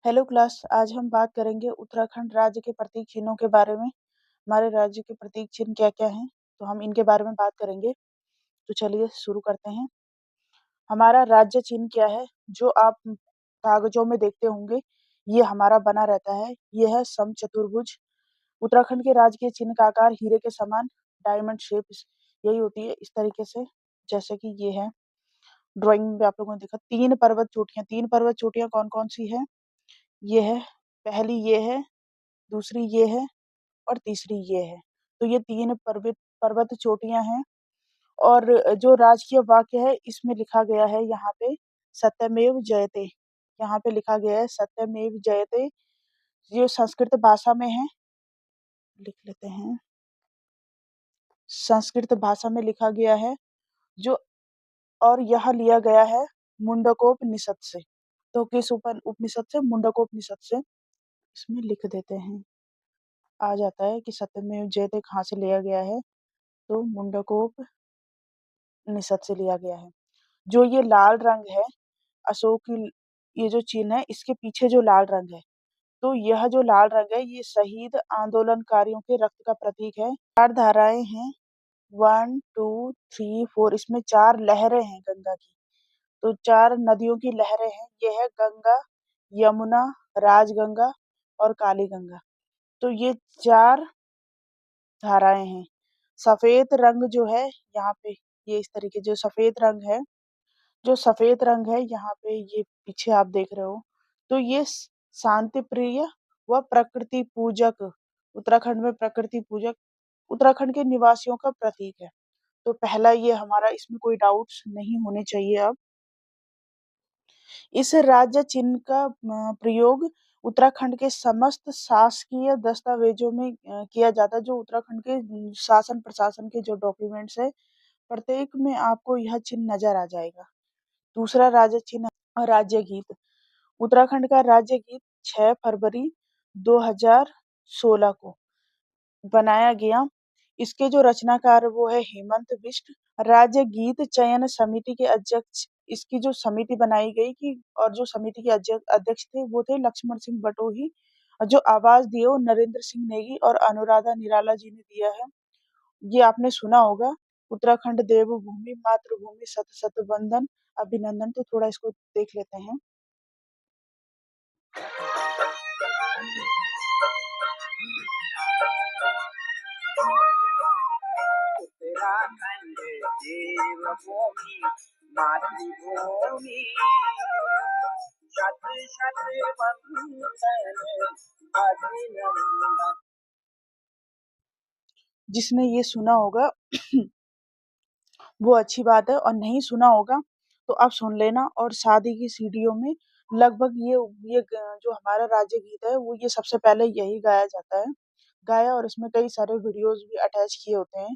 Hello class, आज हम बात करेंगे उत्तराखंड राज्य के प्रतीक चिन्हों के बारे में। हमारे राज्य के प्रतीक चिन्ह क्या-क्या हैं, तो हम इनके बारे में बात करेंगे। तो चलिए शुरू करते हैं। हमारा राज्य चिन्ह क्या है, जो आप कागजों में देखते होंगे, ये हमारा बना रहता है। ये है समचतुर्भुज। उत्तराखंड के राज्य चिन्ह का आकार हीरे के समान डायमंड शेप यही होती है, इस तरीके से, जैसे कि ये है। ड्राइंग में आप लोगों ने देखा 3 पर्वत चोटियाँ, 3 पर्वत चोटियाँ कौन-कौन सी हैं? ये है, पहली ये है, दूसरी ये है और तीसरी ये है। तो ये 3 पर्वत चोटियाँ हैं और जो राजकीय वाक्य है इसमें लिखा गया है यहाँ पे सत्यमेव जयते। यहाँ पे लिखा गया है सत्यमेव जयते। ये संस्कृत भाषा में है, लिख लेते हैं। संस्कृत भाषा में लिखा गया है जो और यह लिया गया है मुंडकोपनिषद से। तो किस उपनिषद से? मुंडकोपनिषद से। इसमें लिख देते हैं। आ जाता है कि सत्यमेव जयते कहाँ से लिया गया है, तो मुंडकोपनिषद से लिया गया है। जो ये लाल रंग है, अशोक की ये जो चिन्ह है, इसके पीछे जो लाल रंग है, तो यह जो लाल रंग है, ये शहीद आंदोलनकारियों के रक्त का प्रतीक है। 4 धाराएँ हैं, 1, 2, 3, 4 इसमें 4 लहरें हैं गंगा की। तो 4 नदियों की लहरें हैं, ये है गंगा, यमुना, राजगंगा और काली गंगा। तो ये 4 धाराएँ हैं। सफ़ेद रंग जो है यहाँ पे, ये इस तरीके जो सफ़ेद रंग है, जो सफ़ेद रंग है यहाँ पे ये पीछे आप देख रहे हो, तो ये शांति प्रिय व प्रकृति पूजक, उत्तराखंड में प्रकृति पूजक उत्तराखंड के निवासियों का प्रतीक है। तो पहला ये हमारा, इसमें कोई डाउट्स नहीं होने चाहिए अब। इस राज्य चिन्ह का प्रयोग उत्तराखंड के समस्त शासकीय दस्तावेजों में किया जाता है। जो उत्तराखंड के शासन प्रशासन के जो डॉक्यूमेंट्स है, प्रत्येक में आपको यह चिन्ह नजर आ जाएगा। दूसरा राज्य चिन्ह राज्य गीत। उत्तराखंड का राज्य गीत 6 फरवरी 2016 को बनाया गया। इसके जो रचनाकार वो है हेमंत बिष्ट। राज्य गीत चयन समिति के अध्यक्ष, इसकी जो समिति बनाई गई कि और जो समिति के अध्यक्ष थे वो थे लक्ष्मण सिंह बटोही। और जो आवाज दिए वो नरेंद्र सिंह नेगी और अनुराधा निराला जी ने दिया है। ये आपने सुना होगा, उत्तराखंड देवभूमि मातृभूमि सत सत वंदन अभिनंदन। तो थोड़ा इसको देख लेते हैं। उत्तराखंड देवभूमि मातृभूमि शत शत वंदन अभिनंदन। जिसने ये सुना होगा वो अच्छी बात है, और नहीं सुना होगा तो आप सुन लेना। और शादी की सीढ़ियों में लगभग जो हमारा राज्य गीत है वो ये सबसे पहले यही गाया जाता है, गाया। और इसमें कई सारे वीडियोस भी अटैच किए होते हैं,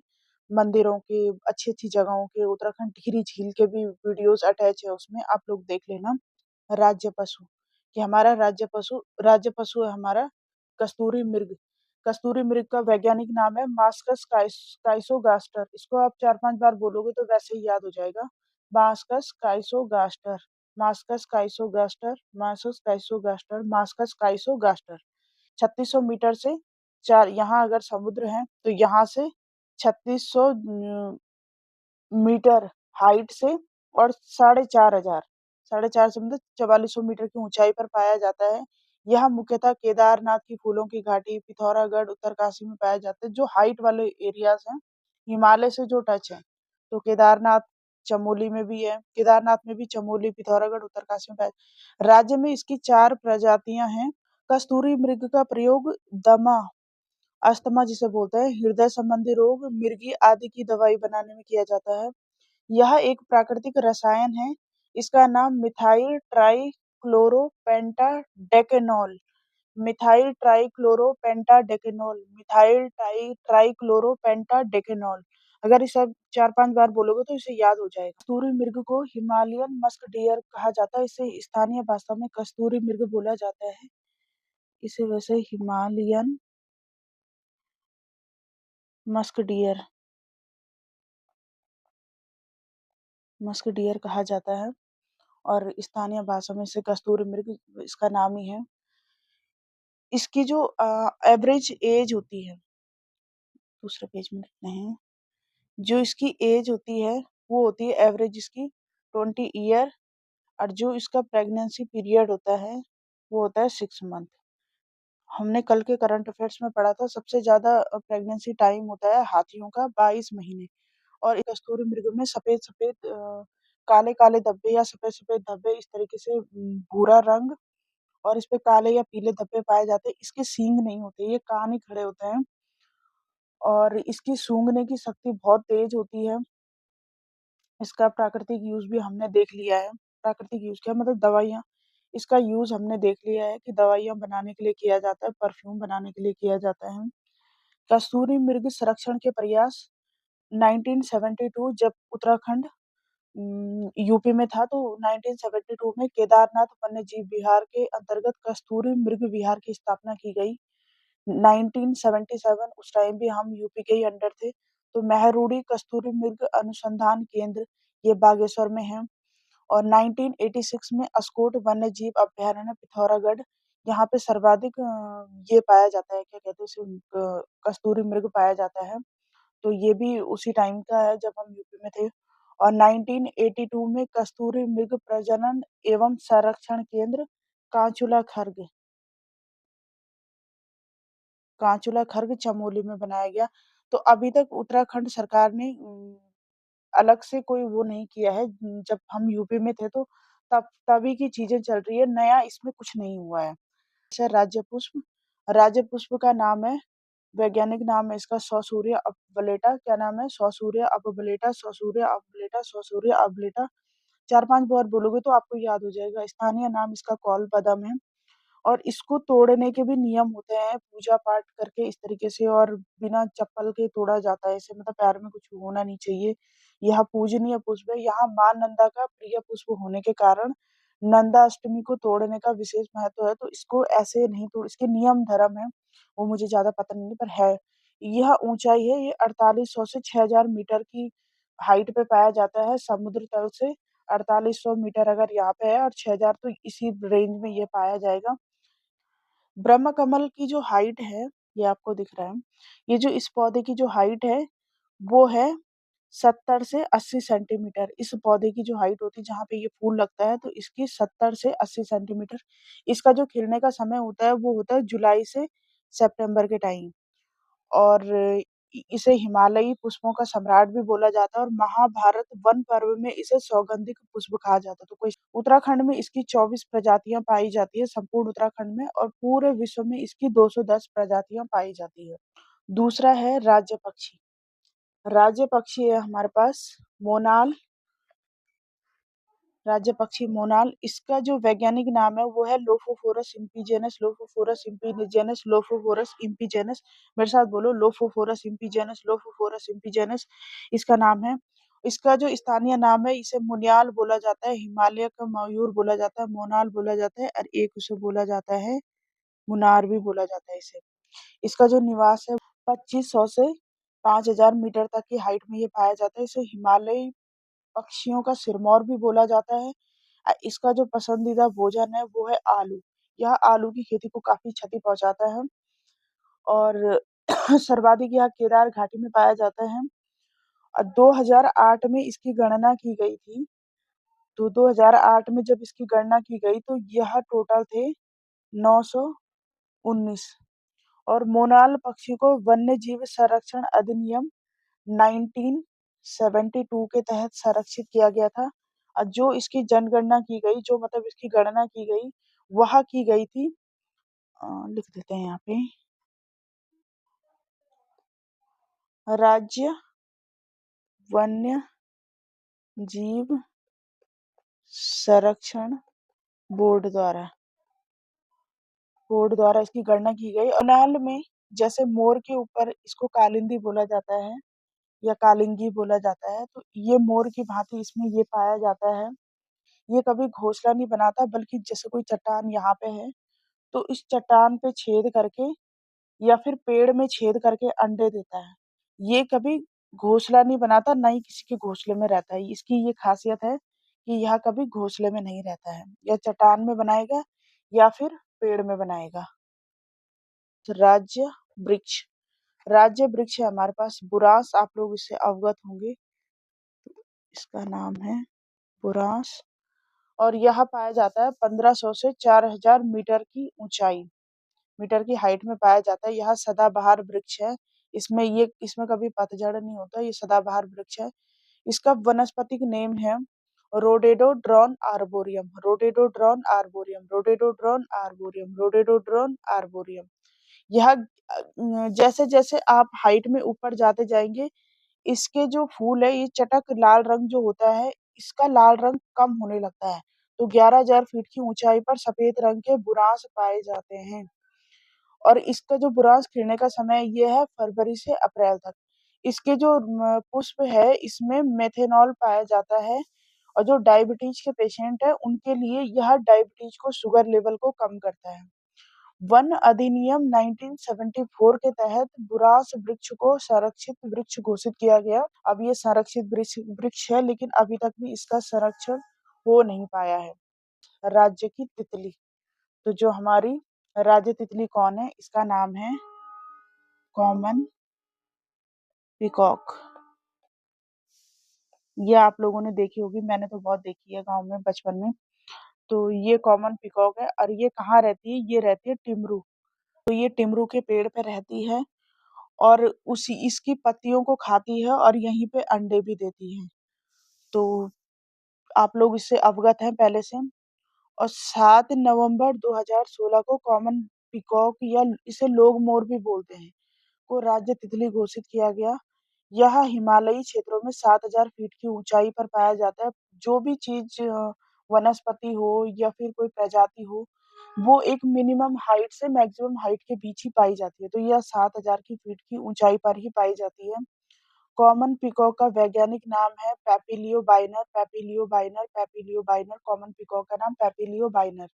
मंदिरों के, अच्छी अच्छी जगहों के, उत्तराखंड टिहरी झील के भी वीडियोस अटैच है उसमें, आप लोग देख लेना। राज्य पशु, कि हमारा राज्य पशु है हमारा कस्तूरी मृग। कस्तूरी मृग का वैज्ञानिक नाम है मास्कस काइसोगास्टर। इसको आप 4-5 बार बोलोगे तो वैसे ही याद हो जाएगा। Moschus chrysogaster, Moschus chrysogaster, Moschus chrysogaster, Moschus chrysogaster. 3600 metre से चार, यहाँ अगर समुद्र है तो यहाँ से 3600 मीटर हाइट से और 4,500 4,500 मतलब 4400 मीटर की ऊंचाई पर पाया जाता है। यह मुख्यतः केदारनाथ की फूलों की घाटी, पिथौरागढ़, उत्तरकाशी में पाया जाता है। जो हाइट वाले एरियाज हैं, हिमालय से जो टच है, तो केदारनाथ चमोली में भी है, केदारनाथ में भी चमोली, पिथौरागढ़, उत्तरकाशी में पाया। राज्य में इसकी 4 प्रजातियां हैं। कस्तूरी मृग का प्रयोग दमा, अस्थमा जिसे बोलते हैं, हृदय संबंधी रोग, मिर्गी आदि की दवाई बनाने में किया जाता है। यह एक प्राकृतिक रसायन है। इसका नाम मिथाइल ट्राइक्लोरोपेंटाडेकेनॉल, मिथाइल ट्राइक्लोरोपेंटाडेकेनॉल, मिथाइल ट्राइक्लोरोपेंटाडेकेनॉल। अगर इसे आप 4-5 बार बोलोगे तो इसे याद हो जाएगा। कस्तूरी मृग को हिमालयन मस्क डियर कहा जाता है। इसे स्थानीय भाषा में कस्तूरी मृग बोला जाता है। इसे वैसे हिमालयन मस्क डियर कहा जाता है। और स्थानीय भाषा में इसे कस्तूरी मृग इसका नाम ही है। इसकी जो एवरेज एज होती है, दूसरे पेज में लिखते हैं, जो इसकी एज होती है वो होती है एवरेज इसकी 20 ईयर, और जो इसका प्रेगनेंसी पीरियड होता है वो होता है 6 मंथ। हमने कल के करंट अफेयर्स में पढ़ा था सबसे ज्यादा प्रेगनेंसी टाइम होता है हाथियों का 22 महीने। और इस कस्तूरी मृग में सफेद सफेद काले काले धब्बे या सफेद सफेद धब्बे इस तरीके से भूरा रंग और इस पे काले या पीले धब्बे पाए जाते हैं। इसके सींग नहीं होते, ये कान ही खड़े होते हैं और इसकी सूंघने की शक्ति बहुत तेज होती है। इसका प्राकृतिक यूज भी हमने देख लिया है। प्राकृतिक यूज क्या मतलब दवाइयाँ, इसका यूज हमने देख लिया है कि दवाइयाँ बनाने के लिए किया जाता है, परफ्यूम बनाने के लिए किया जाता है। कस्तूरी मृग संरक्षण के प्रयास 1972 जब उत्तराखंड यूपी में था तो 1972 में केदारनाथ वन्यजीव विहार के अंतर्गत कस्तूरी मृग विहार की स्थापना की गई। 1977 उस टाइम भी हम यूपी के ही अंडर थे, तो महरूड़ी कस्तूरी मृग अनुसंधान केंद्र ये बागेश्वर में है। और 1986 में अस्कोट वन्यजीव अभयारण्य पिथौरागढ़, यहाँ पे सर्वाधिक ये पाया जाता है, क्या कहते हैं उसे, कस्तूरी मृग पाया जाता है। तो ये भी उसी टाइम का है जब हम यूपी में थे। और 1982 में कस्तूरी मृग प्रजनन एवं संरक्षण केंद्र कांचुला खर्ग कांचुला खर्ग चमोली में बनाया गया। तो अभी तक उत्तराखंड सरकार ने अलग से कोई वो नहीं किया है। जब हम यूपी में थे तो तब तभी की चीजें चल रही है, नया इसमें कुछ नहीं हुआ है। अच्छा, राज्य पुष्प, राज्य पुष्प का नाम है, वैज्ञानिक नाम है इसका सौसूर्य अपबलेटा। क्या नाम है? सौसूर्य अपबलेटा, सौसूर्य अपबलेटा, सौसूर्य अपबलेटा। 4-5 बार बोलोगे तो आपको याद हो जाएगा। स्थानीय नाम इसका कौल बदम है। और इसको तोड़ने के भी नियम होते हैं, पूजा पाठ करके इस तरीके से, और बिना चप्पल के तोड़ा जाता है इसे, मतलब पैर में कुछ होना नहीं चाहिए। यह पूजनीय पुष्प है। यहाँ मां नंदा का प्रिय पुष्प होने के कारण नंदा अष्टमी को तोड़ने का विशेष महत्व है। तो इसको ऐसे नहीं तोड़, इसके नियम धर्म है, वो मुझे ज्यादा पता नहीं पर है। यह ऊंचाई है, ये 4800 से 6000 मीटर की हाइट पे पाया जाता है समुद्र तल से। 4800 मीटर अगर यहाँ पे है और 6000 तो इसी रेंज में ये पाया जाएगा। ब्रह्म कमल की जो हाइट है, ये आपको दिख रहा है, ये जो इस पौधे की जो हाइट है वो है 70 से 80 सेंटीमीटर। इस पौधे की जो हाइट होती है जहाँ पे ये फूल लगता है तो इसकी 70 से 80 सेंटीमीटर। इसका जो खिलने का समय होता है वो होता है जुलाई से सितंबर के टाइम। और इसे हिमालयी पुष्पों का सम्राट भी बोला जाता है और महाभारत वन पर्व में इसे सौगंधिक पुष्प कहा जाता है। तो कोई उत्तराखंड में इसकी 24 प्रजातियां पाई जाती है संपूर्ण उत्तराखंड में, और पूरे विश्व में इसकी 210 प्रजातियां पाई जाती है। दूसरा है राज्य पक्षी। राज्य पक्षी है हमारे पास मोनाल, राज्य पक्षी मोनाल। इसका जो वैज्ञानिक नाम है वो है लोफोफोरस इम्पीजेनस, लोफोफोरस इम्पीजेनस, लोफोफोरस इम्पीजेनस। मेरे साथ बोलो, लोफोफोरस इम्पीजेनस, लोफोफोरस इम्पीजेनस इसका नाम है। इसका जो स्थानीय नाम है, इसे मुनियाल बोला जाता है, हिमालय का मयूर बोला जाता है, मोनाल बोला जाता है, और एक उसे बोला जाता है मुनार भी बोला जाता है इसे। इसका जो निवास है 2500 से 5000 मीटर तक की हाइट में ये पाया जाता है। इसे हिमालयी पक्षियों का सिरमौर भी बोला जाता है। इसका जो पसंदीदा भोजन है वो है आलू। यह आलू की खेती को काफी क्षति पहुंचाता है। और सर्वाधिक यह केदार घाटी में पाया जाता है। और 2008 में इसकी गणना की गई थी। तो 2008 में जब इसकी गणना की गई तो यह टोटल थे 919। और मोनाल पक्षी को वन्य जीव संरक्षण अधिनियम 1972 के तहत संरक्षित किया गया था। जो इसकी जनगणना की गई, जो मतलब इसकी गणना की गई, वह की गई थी, लिख देते हैं यहाँ पे, राज्य वन्य जीव संरक्षण बोर्ड द्वारा इसकी गणना की गई। और नाल में जैसे मोर के ऊपर इसको कालिंदी बोला जाता है या कालिंगी बोला जाता है, तो ये मोर की भांति इसमें ये पाया जाता है। ये कभी घोंसला नहीं बनाता, बल्कि जैसे कोई चट्टान यहाँ पे है तो इस चट्टान पे छेद करके या फिर पेड़ में छेद करके अंडे देता है। ये कभी घोंसला नहीं बनाता, ना ही किसी के घोंसले में रहता है। इसकी ये खासियत है कि यह कभी घोंसले में नहीं रहता है। यह चट्टान में बनाएगा या फिर पेड़ में बनाएगा। तो राज्य वृक्ष, राज्य वृक्ष है हमारे पास बुरांस, आप लोग इससे अवगत होंगे। इसका नाम है बुरांस और यह पाया जाता है 1500 से 4000 मीटर की ऊंचाई, मीटर की हाइट में पाया जाता है। यह सदाबहार वृक्ष है। इसमें कभी पतझड़ नहीं होता। ये सदाबहार वृक्ष है। इसका वानस्पतिक नेम है रोडेडोड्रॉन आर्बोरियम, रोडेडोड्रॉन आर्बोरियम, रोडेडोड्रॉन आर्बोरियम, रोडेडोड्रॉन आर्बोरियम। यह जैसे जैसे आप हाइट में ऊपर जाते जाएंगे, इसके जो फूल है ये चटक लाल रंग जो होता है, इसका लाल रंग कम होने लगता है। तो 11,000 फीट की ऊंचाई पर सफेद रंग के बुरांस पाए जाते हैं। और इसका जो बुरांस खिलने का समय ये है फरवरी से अप्रैल तक। इसके जो पुष्प है इसमें मेथेनॉल पाया जाता है और जो डायबिटीज के पेशेंट है उनके लिए यह डायबिटीज को शुगर लेवल को कम करता है। वन अधिनियम 1974 के तहत बुरांस वृक्ष को संरक्षित वृक्ष घोषित किया गया। अब ये संरक्षित वृक्ष वृक्ष है लेकिन अभी तक भी इसका संरक्षण हो नहीं पाया है। राज्य की तितली, तो जो हमारी राज्य तितली कौन है, इसका नाम है कॉमन पिकॉक। ये आप लोगों ने देखी होगी, मैंने तो बहुत देखी है गांव में बचपन में। तो ये कॉमन पिकॉक है और ये कहाँ रहती है, ये रहती है टिमरू। तो ये टिमरू के पेड़ पे रहती है और उसी इसकी पत्तियों को खाती है और यहीं पे अंडे भी देती है। तो आप लोग इससे अवगत हैं पहले से। और 7 नवंबर 2016 को कॉमन पिकॉक या इसे लोग मोर भी बोलते हैं को राज्य तितली घोषित किया गया। यह हिमालयी क्षेत्रों में 7,000 फीट की ऊंचाई पर पाया जाता है। जो भी चीज वनस्पति हो या फिर कोई प्रजाति हो, वो एक मिनिमम हाइट से मैक्सिमम हाइट के बीच ही पाई जाती है। तो यह 7,000 की फीट की ऊंचाई पर ही पाई जाती है। कॉमन पिकॉक का वैज्ञानिक नाम है पैपिलियो बाइनर, पैपिलियो बाइनर, पैपिलियो बाइनर। कॉमन पिकॉक का नाम पैपिलियो बाइनर।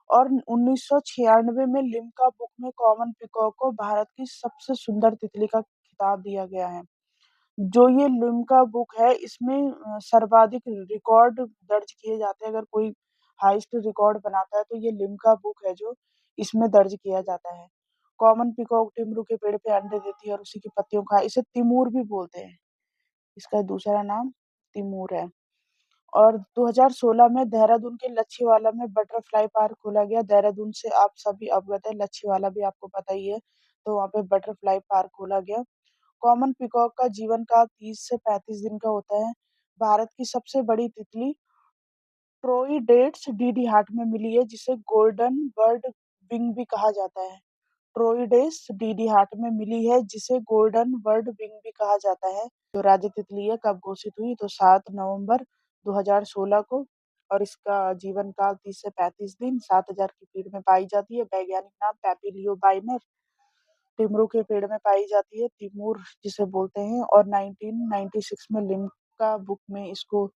और 1996 में लिम्का बुक में कॉमन पिकॉक को भारत की सबसे सुंदर तितली का खिताब दिया गया है। जो ये लिम्का बुक है इसमें सर्वाधिक रिकॉर्ड दर्ज किए जाते हैं। अगर कोई हाईएस्ट रिकॉर्ड बनाता है तो ये लिम्का बुक है जो इसमें दर्ज किया जाता है। कॉमन पिकॉक टिमरू के पेड़ पे अंडे देती है और उसी की पत्तियों का, इसे तिमूर भी बोलते हैं। इसका दूसरा नाम तिमूर है। और 2016 में देहरादून के लच्छीवाला में बटरफ्लाई पार्क खोला गया। देहरादून से आप सभी अवगत है, लच्छीवाला भी आपको पता ही है। तो वहाँ पे बटरफ्लाई पार्क खोला गया। कॉमन पिकॉक का जीवन काल 30 से 35 दिन का होता है। भारत की सबसे बड़ी तितली ट्रोइडेट्स डीडी हाट में मिली है, जिसे गोल्डन बर्ड विंग भी कहा जाता है। ट्रोइडेस डीडी हाट में मिली है जिसे गोल्डन बर्ड विंग भी कहा जाता है। जो राज्य तितली है कब घोषित हुई, तो 7 नवंबर 2016 को। और इसका जीवन काल 30 से 35 दिन, 7,000 की फीट में पाई जाती है। वैज्ञानिक नाम पैपिलियो बाइनर। टिमरू के पेड़ में पाई जाती है, तिमूर जिसे बोलते हैं। और 1996 में लिम्का बुक में इसको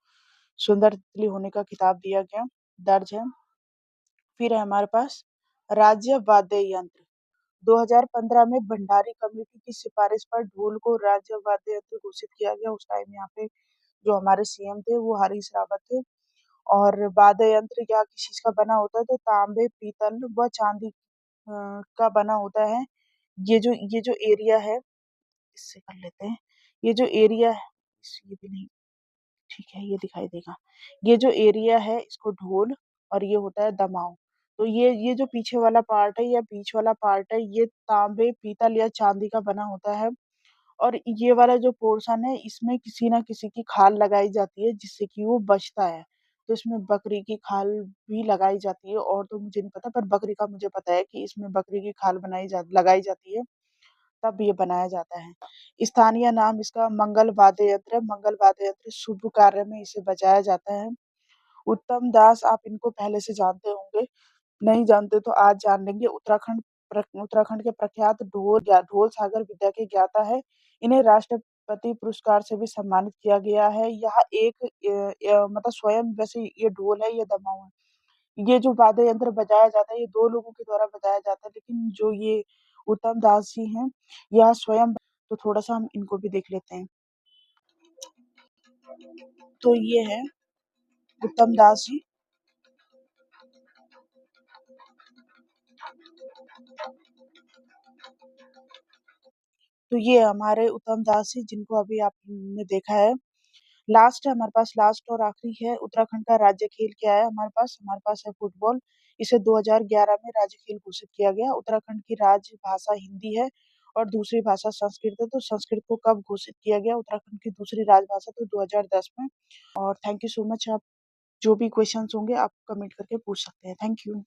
सुंदर तितली होने का खिताब दिया गया, दर्ज है। फिर है हमारे पास राज्य वाद्य यंत्र। 2015 में भंडारी कमेटी की सिफारिश पर ढोल को राज्य वाद्य यंत्र घोषित किया गया। उस टाइम यहाँ पे जो हमारे सीएम थे वो हरीश रावत थे। और वाद्य यंत्र क्या किस चीज का बना होता है, तो तांबे, पीतल व चांदी का बना होता है। ये जो एरिया है, इससे कर लेते हैं। ये जो एरिया है, ये भी नहीं, ठीक है ये दिखाई देगा। ये जो एरिया है इसको ढोल और ये होता है दमाव। तो ये जो पीछे वाला पार्ट है या बीच वाला पार्ट है, ये तांबे, पीतल या चांदी का बना होता है। और ये वाला जो पोर्शन है इसमें किसी ना किसी की खाल लगाई जाती है जिससे कि वो बचता है। तो इसमें बकरी की खाल भी लगाई जाती है, और तो मुझे नहीं पता, पर बकरी का मुझे पता है कि इसमें बकरी की खाल लगाई जाती है, तब ये बनाया जाता है। स्थानीय नाम इसका मंगल वाद्य यंत्र है। मंगल वाद्य यंत्र शुभ कार्य में इसे बजाया जाता है। उत्तम दास, आप इनको पहले से जानते होंगे, नहीं जानते तो आज जान लेंगे। उत्तराखंड के प्रख्यात ढोल सागर विद्या के ज्ञाता है। इन्हें राष्ट्रपति पुरस्कार से भी सम्मानित किया गया है। यह एक मतलब स्वयं, वैसे ये ढोल है, ये दमाऊ है। ये जो वाद्य यंत्र बजाया जाता है ये दो लोगों के द्वारा बजाया जाता है, लेकिन जो ये उत्तम दास जी हैं यह स्वयं। तो थोड़ा सा हम इनको भी देख लेते हैं। तो ये है उत्तम दास जी। तो ये हमारे उत्तम दास जी जिनको अभी आपने देखा है। लास्ट है हमारे पास, लास्ट और आखिरी है, उत्तराखंड का राज्य खेल क्या है हमारे पास है फुटबॉल। इसे 2011 में राज्य खेल घोषित किया गया। उत्तराखंड की भाषा हिंदी है और दूसरी भाषा संस्कृत है। तो संस्कृत को कब घोषित किया गया उत्तराखंड की दूसरी राजभाषा? तो 2010 में। और थैंक यू सो मच। आप जो भी क्वेश्चंस होंगे आप कमेंट करके पूछ सकते हैं। Thank you.